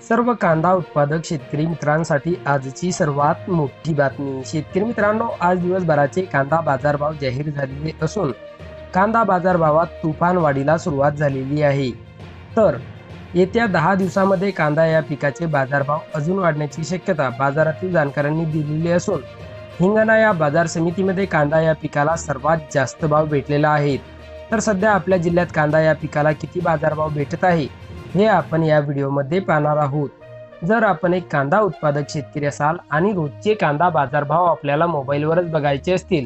सर्व कांदा उत्पादक शेतकरी मित्रांसाठी आजची सर्वात मोठी बातमी। शेतकरी मित्रांनो, आज दिवसभराचे कांदा बाजारभाव जाहीर झालेले असून कांदा बाजारभावात तुफान वाढीला सुरुवात झालेली आहे। तर येत्या 10 दिवसांमध्ये कांदा या पिकाचे बाजारभाव अजून वाढण्याची शक्यता बाजारातील जाणकारांनी दिलेली असून हिंगणा या बाजार समितीमध्ये कांदा या पिकाला सर्वात जास्त भाव भेटलेला आहे। तर सध्या आपल्या जिल्ह्यात कांदा या पिकाला किती बाजारभाव भेटत आहे हे आपण या व्हिडिओमध्ये पाहणार आहोत। जर आपण एक कांदा उत्पादक शेतकरी असाल आणि रोजचे कांदा बाजारभाव आपल्याला मोबाईलवरच बघायचे असतील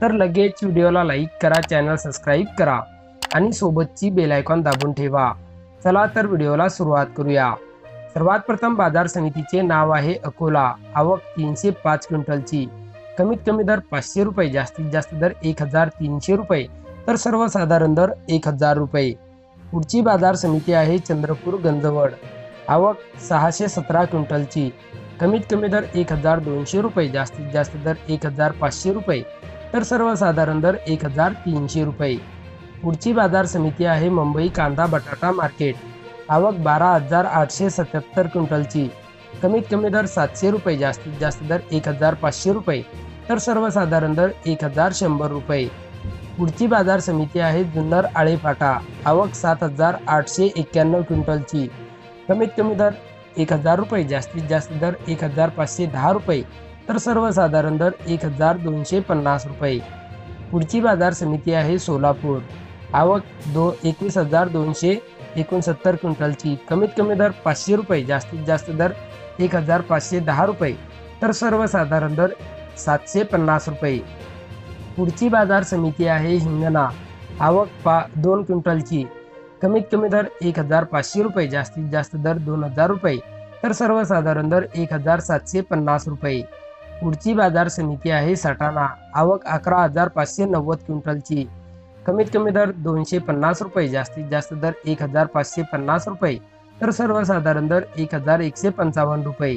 तर लगेच व्हिडिओला लाईक करा, चॅनल सबस्क्राईब करा आणि सोबतची बेल आयकॉन दाबून ठेवा। चला तर व्हिडिओला सुरुवात करूया। सर्वात प्रथम बाजार समितीचे नाव आहे अकोला। आवक 305 क्विंटलची। कमीत कमी दर 500 रुपये, जास्तीत जास्त दर 1300 रुपये, तर सर्वसाधारण दर 1000 रुपये। पुढची बाजार समिती आहे चंद्रपूर गंजवड। आवक 617 क्विंटलची। कमीत कमी दर 1200 रुपये, जास्तीत जास्त दर 1500 रुपये, तर सर्वसाधारण दर 1300 रुपये। पुढची बाजार समिती आहे मुंबई कांदा बटाटा मार्केट। आवक 12877 क्विंटलची। कमीत कमी दर 700 रुपये, जास्तीत जास्त दर 1500 रुपये, तर सर्वसाधारण दर 1100 रुपये। पुढची बाजार समिती आहे जुन्नर आळेफाटा। आवक 7891 क्विंटलची। कमीत कमी दर 1000 रुपये, जास्तीत जास्त दर 1510 रुपये, तर सर्वसाधारण दर 1250 रुपये। पुढची बाजार समिती आहे सोलापूर। आवक 21269 क्विंटलची। कमीत कमी दर 500 रुपये, जास्तीत जास्त दर 1510 रुपये, तर सर्वसाधारण दर 750 रुपये। पुढची बाजार समिती आहे हिंगणा। आवक 2 क्विंटलची। कमीत कमी दर 1500 रुपये, जास्तीत जास्त दर 2000 रुपये, तर सर्वसाधारण दर 1750 रुपये। पुढची बाजार समिती आहे सटाणा। आवक 11590 क्विंटलची। कमीत कमी दर 250 रुपये, जास्तीत जास्त दर 1550 रुपये, तर सर्वसाधारण दर 1155 रुपये।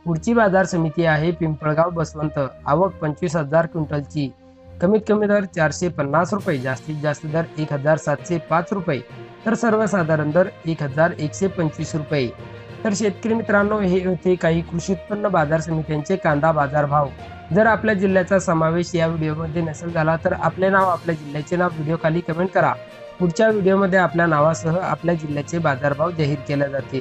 पुढची बाजार समिती आहे पिंपळगाव बसवंत। आवक 25000 क्विंटलची। कमीत कमी दर 450 रुपये, जास्तीत जास्त दर 1705 रुपये, तर सर्वसाधारण दर 1125 रुपये। तर शेतकरी मित्रांनो, हे होते काही कृषी उत्पन्न बाजार समित्यांचे कांदा बाजारभाव। जर आपल्या जिल्ह्याचा समावेश या व्हिडिओमध्ये नसेल झाला तर आपले नाव, आपल्या जिल्ह्याचे नाव व्हिडिओ खाली कमेंट करा। पुढच्या व्हिडिओमध्ये आपल्या नावासह आपल्या जिल्ह्याचे बाजारभाव जाहीर केले जातील।